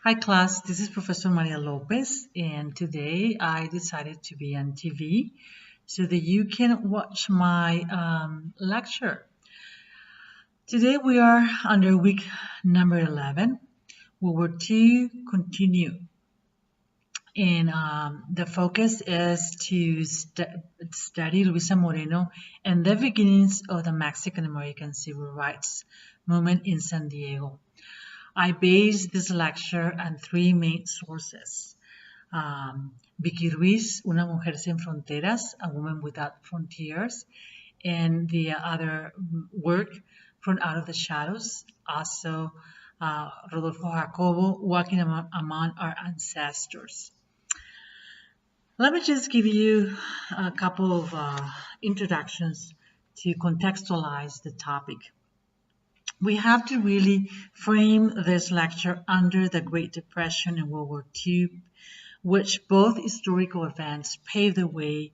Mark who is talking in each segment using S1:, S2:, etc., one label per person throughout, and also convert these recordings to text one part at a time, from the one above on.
S1: Hi class, this is Professor Maria Lopez, and today I decided to be on TV so that you can watch my lecture. Today we are under week number 11. We were to continue, and the focus is to study Luisa Moreno and the beginnings of the Mexican American Civil Rights Movement in San Diego. I based this lecture on three main sources. Vicky Ruiz, Una Mujer Sin Fronteras, A Woman Without Frontiers, and the other work from Out of the Shadows, also Rodolfo Jacobo, Walking Among Our Ancestors. Let me just give you a couple of introductions to contextualize the topic. We have to really frame this lecture under the Great Depression and World War II, which both historical events paved the way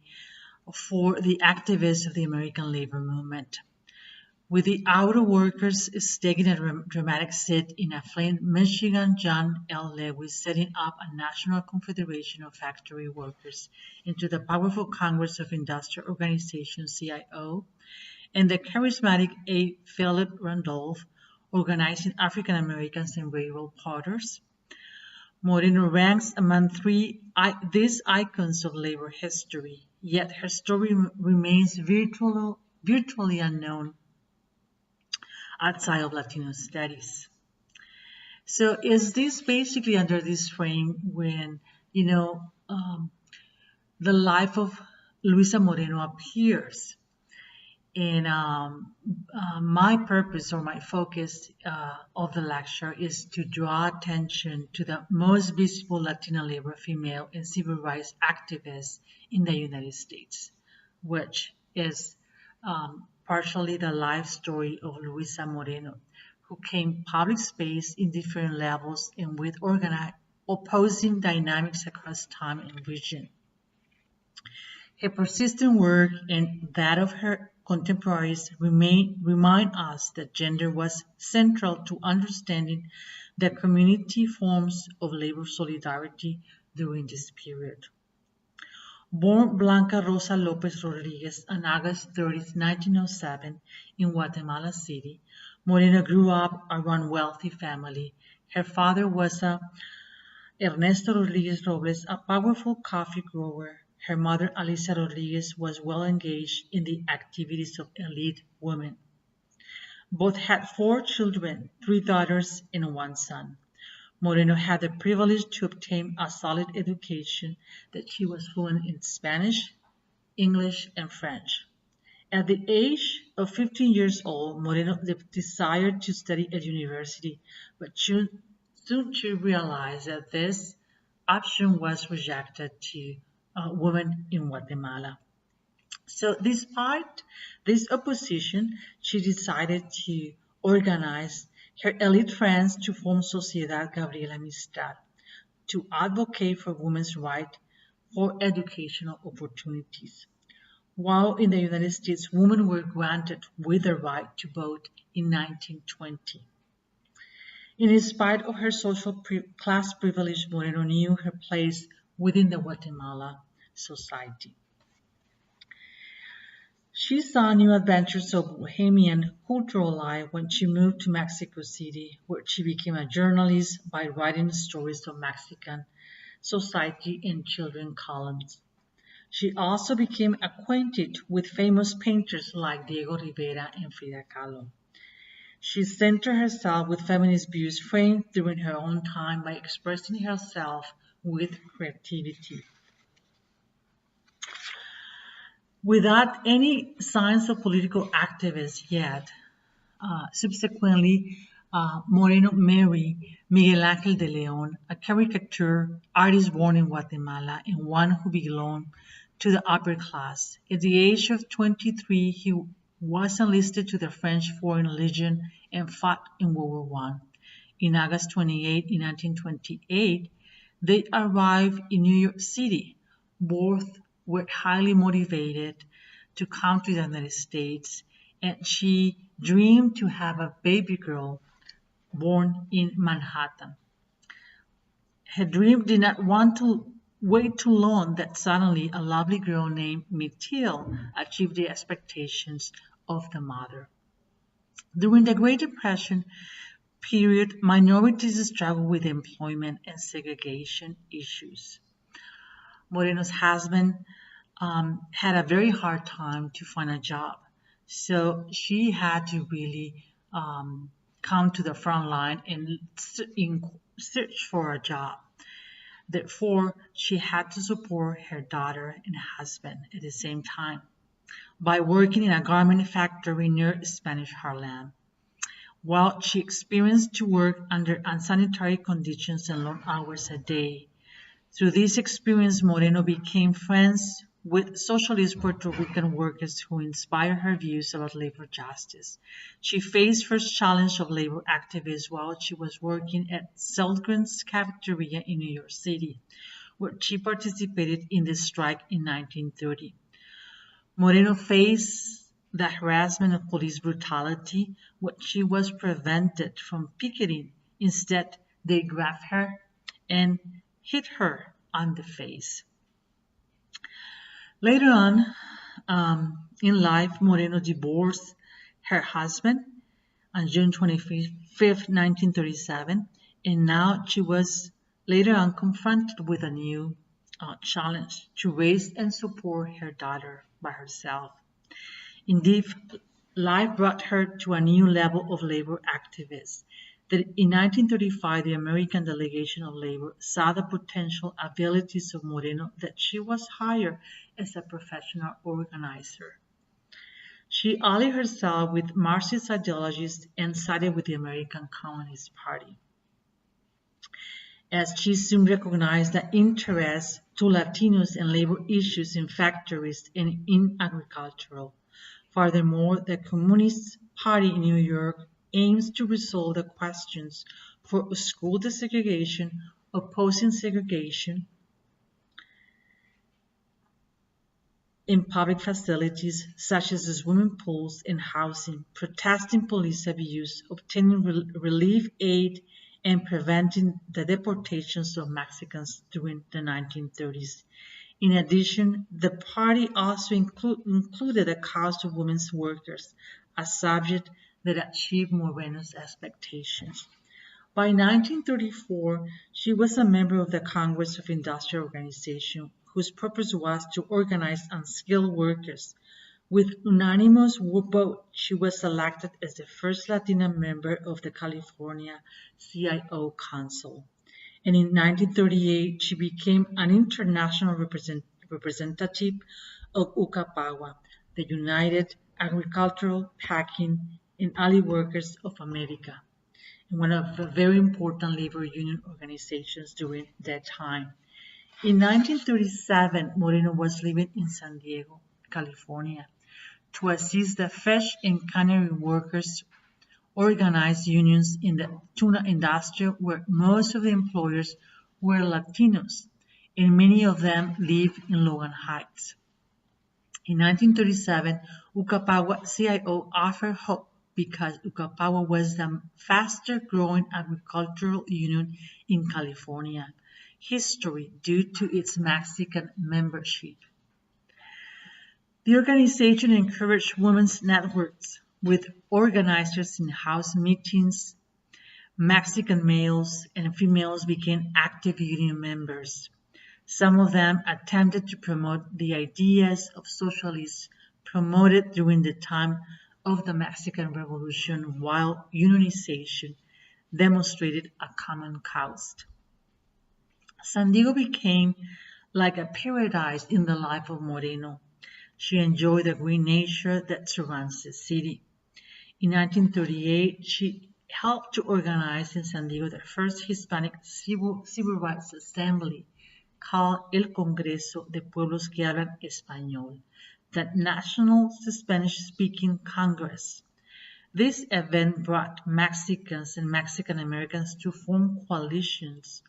S1: for the activists of the American labor movement. With the auto workers taking a dramatic seat in a Flint, Michigan, John L. Lewis setting up a national confederation of factory workers into the powerful Congress of Industrial Organization, CIO, and the charismatic A. Philip Randolph organizing African Americans and railroad porters. Moreno ranks among these icons of labor history, yet her story remains virtually unknown outside of Latino studies. So is this basically under this frame when, the life of Luisa Moreno appears? And my purpose or my focus of the lecture is to draw attention to the most visible Latina labor female and civil rights activists in the United States, which is partially the life story of Luisa Moreno, who came public space in different levels and with opposing dynamics across time and region. Her persistent work and that of her contemporaries remind us that gender was central to understanding the community forms of labor solidarity during this period. Born Blanca Rosa Lopez Rodriguez on August 30, 1907, in Guatemala City, Moreno grew up around a wealthy family. Her father was Ernesto Rodriguez Robles, a powerful coffee grower. Her mother, Alicia Rodriguez, was well engaged in the activities of elite women. Both had 4 children, 3 daughters and 1 son. Moreno had the privilege to obtain a solid education that she was fluent in Spanish, English, and French. At the age of 15 years old, Moreno desired to study at university, but soon she realized that this option was rejected to women in Guatemala. So despite this opposition, she decided to organize her elite friends to form Sociedad Gabriela Mistral to advocate for women's right for educational opportunities. While in the United States, women were granted with the right to vote in 1920. In spite of her social class privilege, Moreno knew her place within the Guatemala society. She saw new adventures of bohemian cultural life when she moved to Mexico City, where she became a journalist by writing stories of Mexican society in children's columns. She also became acquainted with famous painters like Diego Rivera and Frida Kahlo. She centered herself with feminist views framed during her own time by expressing herself with creativity. Without any signs of political activism yet, subsequently, Moreno married Miguel Ángel de León, a caricature artist born in Guatemala and one who belonged to the upper class. At the age of 23, he was enlisted to the French Foreign Legion and fought in World War I. In August 28, 1928, they arrived in New York City. Both were highly motivated to come to the United States, and she dreamed to have a baby girl born in Manhattan. Her dream did not want to wait too long that suddenly a lovely girl named Mithiel achieved the expectations of the mother. During the Great Depression period, minorities struggled with employment and segregation issues. Moreno's husband had a very hard time to find a job. So she had to really come to the front line and search for a job. Therefore, she had to support her daughter and husband at the same time by working in a garment factory near Spanish Harlem. While she experienced to work under unsanitary conditions and long hours a day, through this experience, Moreno became friends with socialist Puerto Rican workers who inspired her views about labor justice. She faced first challenge of labor activists while she was working at Selgren's cafeteria in New York City, where she participated in the strike in 1930. Moreno faced the harassment of police brutality, but she was prevented from picketing. Instead, they grabbed her and hit her on the face. Later on in life, Moreno divorced her husband on June 25th, 1937, and now she was later on confronted with a new challenge to raise and support her daughter by herself. Indeed, life brought her to a new level of labor activist. That in 1935, the American Delegation of Labor saw the potential abilities of Moreno that she was hired as a professional organizer. She allied herself with Marxist ideologies and sided with the American Communist Party, as she soon recognized the interest to Latinos in labor issues in factories and in agricultural. Furthermore, the Communist Party in New York aims to resolve the questions for school desegregation, opposing segregation in public facilities such as swimming pools and housing, protesting police abuse, obtaining relief aid, and preventing the deportations of Mexicans during the 1930s. In addition, the party also included the cause of women's workers, a subject that achieved Moreno's expectations. By 1934, she was a member of the Congress of Industrial Organization, whose purpose was to organize unskilled workers. With unanimous vote, she was elected as the first Latina member of the California CIO Council. And in 1938, she became an international representative of Ucapawa, the United Agricultural, Packing, and Alley Workers of America, and one of the very important labor union organizations during that time. In 1937, Moreno was living in San Diego, California, to assist the fish and cannery workers organized unions in the tuna industry, where most of the employers were Latinos, and many of them lived in Logan Heights. In 1937, Ucapawa CIO offered hope because Ucapawa was the fastest growing agricultural union in California history due to its Mexican membership. The organization encouraged women's networks with organizers in house meetings. Mexican males and females became active union members. Some of them attempted to promote the ideas of socialists promoted during the time of the Mexican Revolution, while unionization demonstrated a common cause. San Diego became like a paradise in the life of Moreno. She enjoyed the green nature that surrounds the city. In 1938, she helped to organize in San Diego the first Hispanic civil rights assembly, called El Congreso de Pueblos que Hablan Español, the National Spanish-Speaking Congress. This event brought Mexicans and Mexican Americans to form coalitions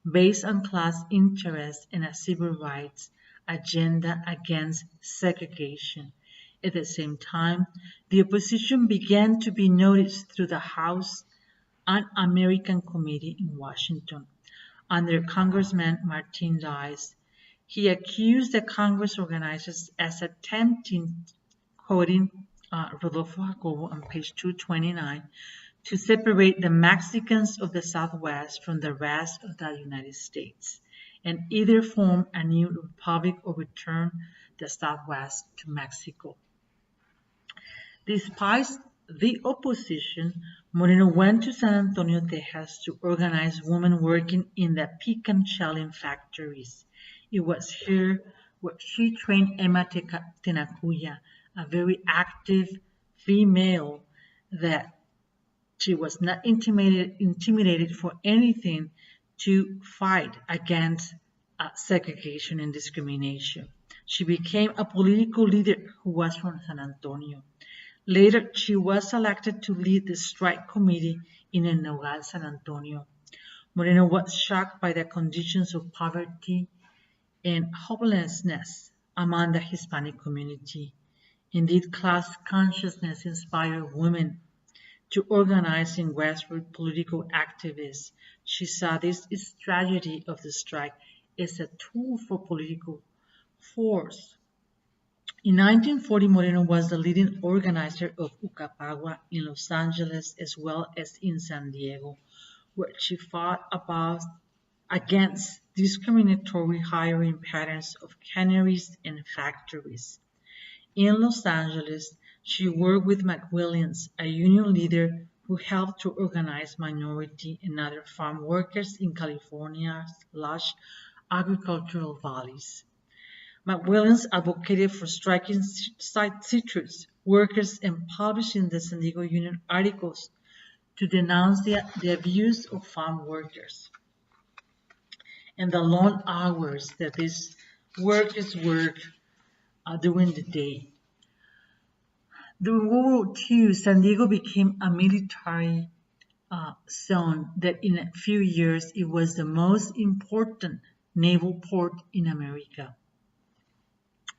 S1: based on class interests and a civil rights agenda against segregation. At the same time, the opposition began to be noticed through the House Un-American Committee in Washington. under Congressman Martin Dice. He accused the Congress organizers as attempting, quoting Rodolfo Jacobo on page 229, to separate the Mexicans of the Southwest from the rest of the United States, and either form a new republic or return the Southwest to Mexico. Despite the opposition, Moreno went to San Antonio, Texas to organize women working in the pecan shelling factories. It was here where she trained Emma Tenacuya, a very active female that she was not intimidated for anything to fight against segregation and discrimination. She became a political leader who was from San Antonio. Later, she was elected to lead the strike committee in El Nogal, San Antonio. Moreno was shocked by the conditions of poverty and hopelessness among the Hispanic community. Indeed, class consciousness inspired women to organize in grassroots political activists. She saw this strategy of the strike as a tool for political force. In 1940, Moreno was the leading organizer of Ucapagua in Los Angeles as well as in San Diego, where she fought against discriminatory hiring patterns of canneries and factories. In Los Angeles, she worked with McWilliams, a union leader who helped to organize minority and other farm workers in California's lush agricultural valleys. McWilliams advocated for striking citrus workers and publishing the San Diego Union articles to denounce the abuse of farm workers and the long hours that these workers worked during the day. During World War II, San Diego became a military zone that in a few years it was the most important naval port in America.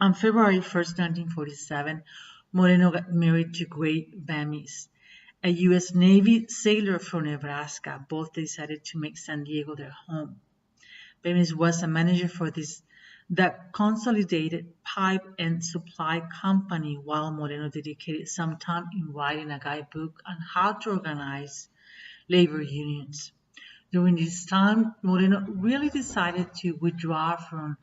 S1: On February 1st, 1947, Moreno got married to Gray Bemis, a U.S. Navy sailor from Nebraska. Both decided to make San Diego their home. Bemis was a manager for the Consolidated Pipe and Supply Company, while Moreno dedicated some time in writing a guidebook on how to organize labor unions. During this time, Moreno really decided to withdraw from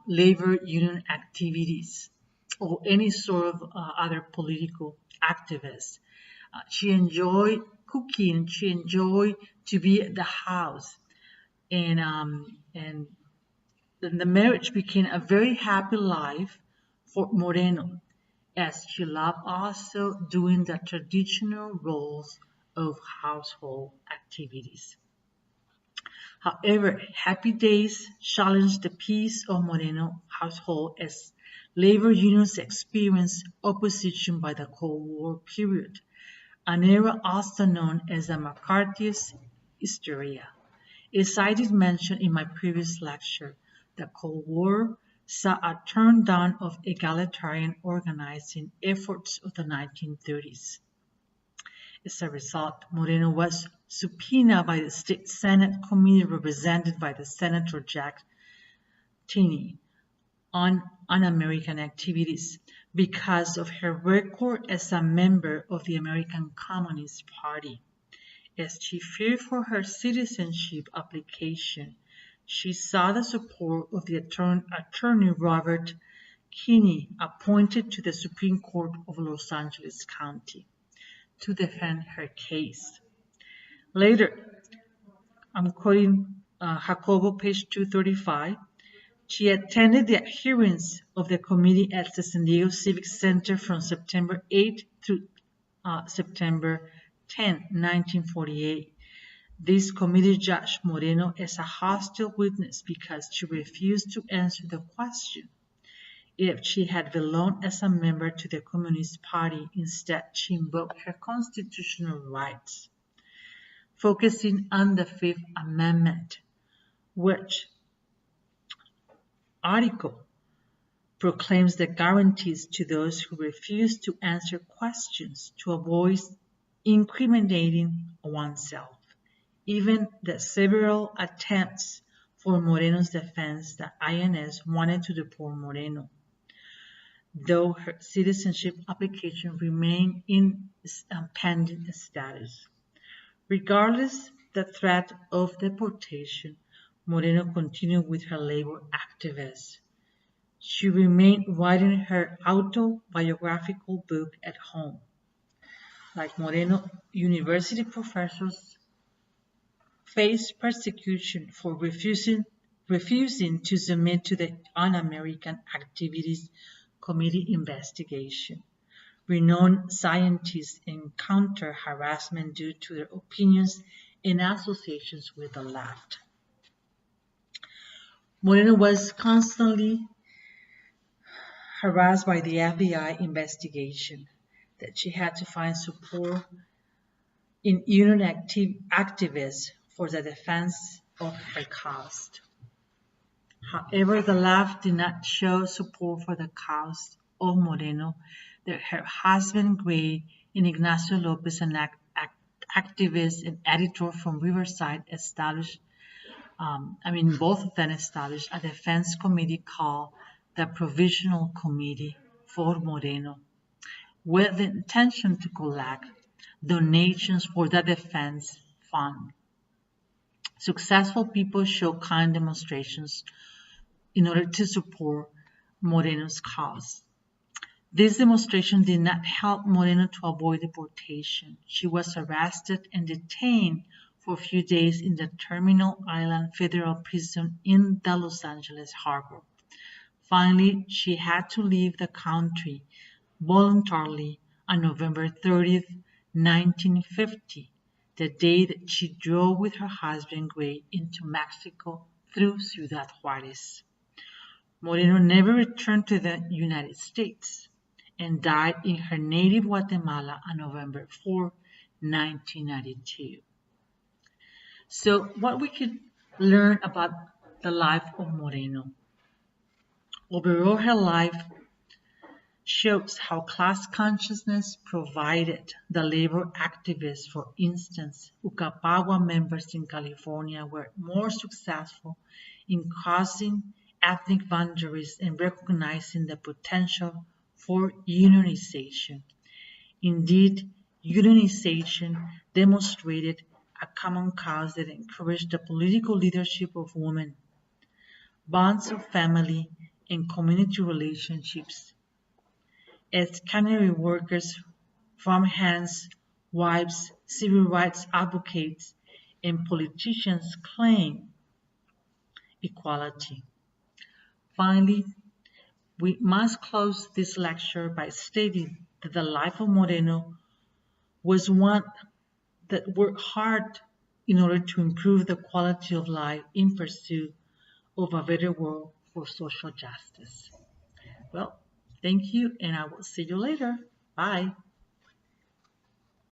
S1: labor union activities or any sort of other political activists. She enjoyed cooking. She enjoyed to be at the house, and the marriage became a very happy life for Moreno, as she loved also doing the traditional roles of household activities. However, happy days challenged the peace of Moreno household as labor unions experienced opposition by the Cold War period, an era also known as the McCarthyist hysteria. As I did mention in my previous lecture, the Cold War saw a turn down of egalitarian organizing efforts of the 1930s. As a result, Moreno was subpoenaed by the State Senate Committee represented by the Senator Jack Taney on un-American activities because of her record as a member of the American Communist Party. As she feared for her citizenship application, she saw the support of the attorney Robert Kenney, appointed to the Supreme Court of Los Angeles County, to defend her case. Later, I'm quoting Jacobo, page 235, she attended the hearings of the committee at the San Diego Civic Center from September 8 through September 10, 1948. This committee judged Moreno as a hostile witness because she refused to answer the question if she had belonged as a member to the Communist Party. Instead, she invoked her constitutional rights, focusing on the Fifth Amendment, which article proclaims the guarantees to those who refuse to answer questions to avoid incriminating oneself. even the several attempts for Moreno's defense that INS wanted to deport Moreno, though her citizenship application remained in pending status. Regardless the threat of deportation, Moreno continued with her labor activism. She remained writing her autobiographical book at home. Like Moreno, university professors faced persecution for refusing to submit to the Un-American Activities Committee investigation. Renowned scientists encounter harassment due to their opinions and associations with the left. Moreno was constantly harassed by the FBI investigation that she had to find support in union activists for the defense of her cause. However, the left did not show support for the cause of Moreno, that her husband Gray and Ignacio Lopez, an activist and editor from Riverside, both of them established a defense committee called the Provisional Committee for Moreno, with the intention to collect donations for the defense fund. Successful people showed kind demonstrations in order to support Moreno's cause. This demonstration did not help Moreno to avoid deportation. She was arrested and detained for a few days in the Terminal Island Federal Prison in the Los Angeles harbor. Finally, she had to leave the country voluntarily on November 30th, 1950, the day that she drove with her husband Gray into Mexico through Ciudad Juarez. Moreno never returned to the United States and died in her native Guatemala on November 4, 1992. So what we could learn about the life of Moreno. Overall, her life shows how class consciousness provided the labor activists. For instance, Ucapagua members in California were more successful in causing ethnic boundaries and recognizing the potential for unionization. Indeed, unionization demonstrated a common cause that encouraged the political leadership of women, bonds of family, and community relationships. As cannery workers, farmhands, wives, civil rights advocates, and politicians claim equality. Finally, we must close this lecture by stating that the life of Moreno was one that worked hard in order to improve the quality of life in pursuit of a better world for social justice. Well, thank you, and I will see you later. Bye.